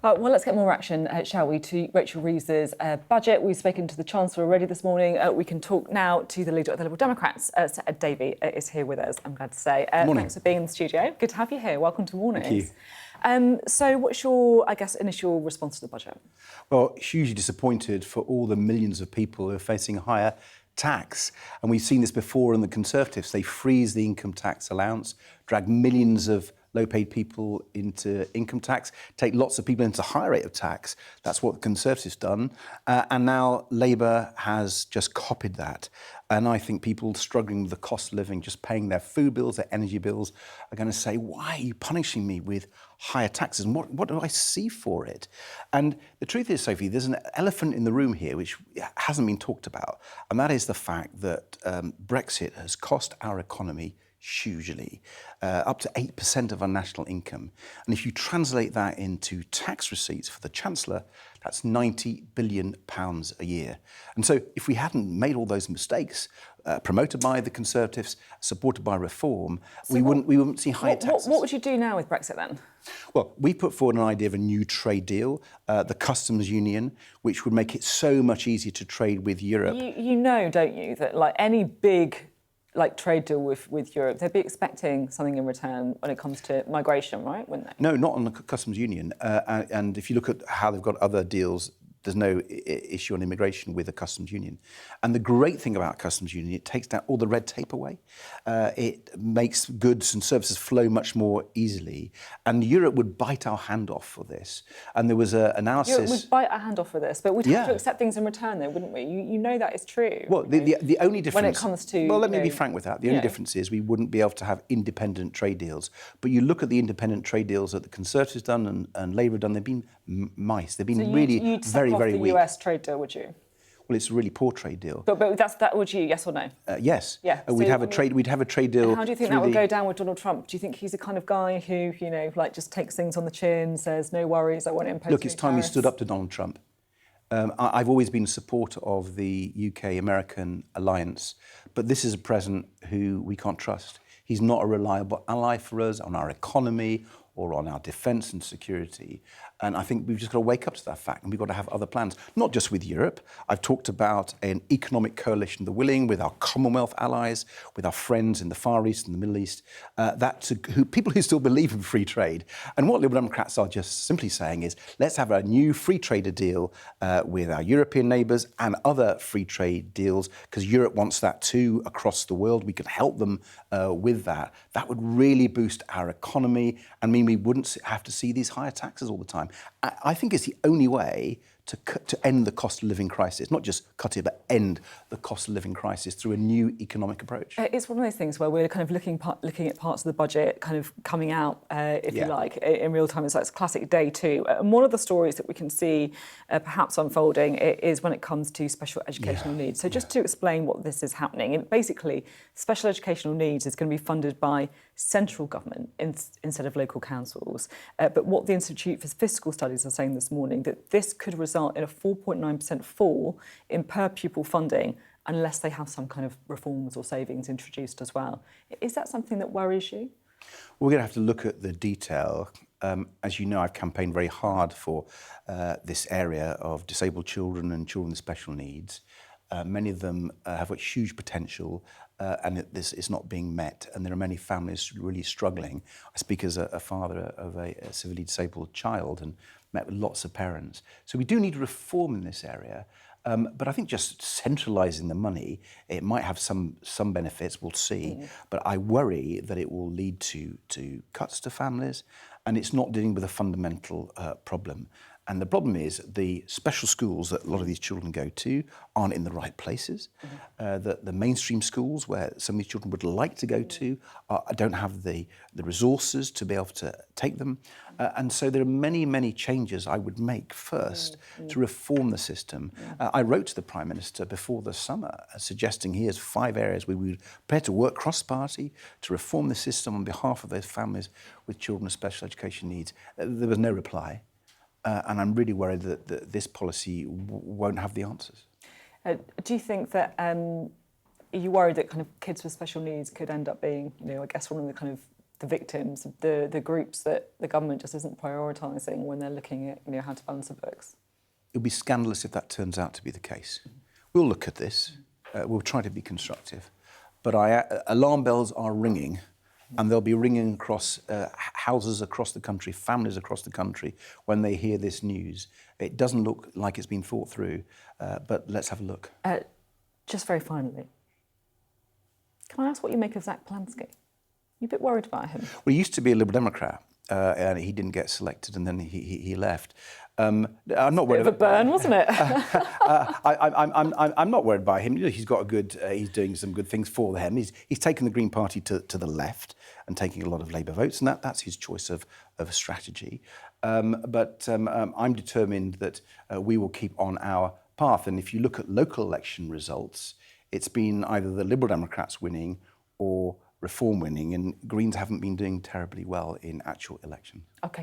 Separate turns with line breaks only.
Well, let's get more action, shall we, to Rachel Reeves's budget. We've spoken to the Chancellor already this morning. We can talk now to the leader of the Liberal Democrats. Sir Ed Davey is here with us, I'm glad to say. Thanks for being in the studio. Good to have you here. Welcome to Mornings. Thank you. So what's your, initial response to the budget?
Well, hugely disappointed for all the millions of people who are facing higher tax. And we've seen this before in the Conservatives. They freeze the income tax allowance, drag millions of low-paid people into income tax, take lots of people into higher rate of tax. That's what the Conservatives done. And now Labour has just copied that. And I think people struggling with the cost of living, just paying their food bills, their energy bills, are going to say, why are you punishing me with higher taxes? And what do I see for it? And the truth is, Sophie, there's an elephant in the room here which hasn't been talked about. And that is the fact that Brexit has cost our economy hugely, up to 8% of our national income. And if you translate that into tax receipts for the Chancellor, that's £90 billion a year. And so if we hadn't made all those mistakes, promoted by the Conservatives, supported by Reform, so we wouldn't see higher taxes.
What would you do now with Brexit then?
Well, we put forward an idea of a new trade deal, the customs union, which would make it so much easier to trade with Europe.
You know, don't you, that any big trade deal with Europe, they'd be expecting something in return when it comes to migration, right? Wouldn't they?
No, not on the customs union. And if you look at how they've got other deals, there's no issue on immigration with the customs union. And the great thing about customs union, it takes down all the red tape away. It makes goods and services flow much more easily. And Europe would bite our hand off for this. And there was an analysis...
Europe would bite our hand off for this, but we'd have to accept things in return though, wouldn't we? You know that is true.
Well, the only difference...
When it comes to...
Well, let me be frank with that. The only difference is we wouldn't be able to have independent trade deals. But you look at the independent trade deals that the Conservatives done and Labour have done, they've been mice. They've been really very
the
weak.
US trade deal, would you?
Well, it's a really poor trade deal.
But that would you, yes or no?
Yes.
Yeah.
We'd have a trade deal.
How do you think that would go down with Donald Trump? Do you think he's the kind of guy who, just takes things on the chin, says no worries, I won't impose?
Look, it's time he stood up to Donald Trump. I've always been a supporter of the UK-American alliance, but this is a president who we can't trust. He's not a reliable ally for us on our economy or on our defence and security. And I think we've just got to wake up to that fact, and we've got to have other plans, not just with Europe. I've talked about an economic coalition of the willing with our Commonwealth allies, with our friends in the Far East and the Middle East, people who still believe in free trade. And what Liberal Democrats are just simply saying is, let's have a new free trade deal with our European neighbours and other free trade deals, because Europe wants that too across the world. We could help them with that. That would really boost our economy and mean we wouldn't have to see these higher taxes all the time. I think it's the only way to end the cost of living crisis, not just cut it, but end the cost of living crisis through a new economic approach.
It's one of those things where we're kind of looking at parts of the budget kind of coming out, if you like, in real time. It's like classic day two. And one of the stories that we can see perhaps unfolding is when it comes to special educational needs. So just to explain what this is happening, and basically special educational needs is going to be funded by central government instead of local councils. But what the Institute for Fiscal Studies are saying this morning, that this could result in a 4.9% fall in per pupil funding unless they have some kind of reforms or savings introduced as well. Is that something that worries you?
We're going to have to look at the detail. As you know, I've campaigned very hard for this area of disabled children and children with special needs. Many of them have got huge potential and this is not being met, and there are many families really struggling. I speak as a father of a severely disabled child and met with lots of parents. So we do need reform in this area. But I think just centralising the money, it might have some benefits, we'll see. But I worry that it will lead to cuts to families, and it's not dealing with a fundamental problem. And the problem is the special schools that a lot of these children go to aren't in the right places. The mainstream schools where some of these children would like to go to don't have the resources to be able to take them. And so there are many, many changes I would make first to reform the system. I wrote to the Prime Minister before the summer suggesting here's 5 areas where we would prepare to work cross-party to reform the system on behalf of those families with children with special education needs. There was no reply. And I'm really worried that this policy won't have the answers.
Do you think that, are you worried that kind of kids with special needs could end up being, I guess one of the kind of the victims, the groups that the government just isn't prioritising when they're looking at how to balance the books?
It would be scandalous if that turns out to be the case. We'll look at this. We'll try to be constructive. But alarm bells are ringing, and they'll be ringing across houses across the country, families across the country, when they hear this news. It doesn't look like it's been thought through, but let's have a look.
Just very finally, can I ask what you make of Zach Plansky? You a bit worried about him?
Well, he used to be a Liberal Democrat, and he didn't get selected, and then he left. I'm not worried.
Bit of a burn, wasn't it?
I'm not worried about him. He's got a good. He's doing some good things for them. He's taken the Green Party to the left and taking a lot of Labour votes, and that's his choice of a strategy. But I'm determined that we will keep on our path. And if you look at local election results, it's been either the Liberal Democrats winning or Reform winning, and Greens haven't been doing terribly well in actual elections.
Okay.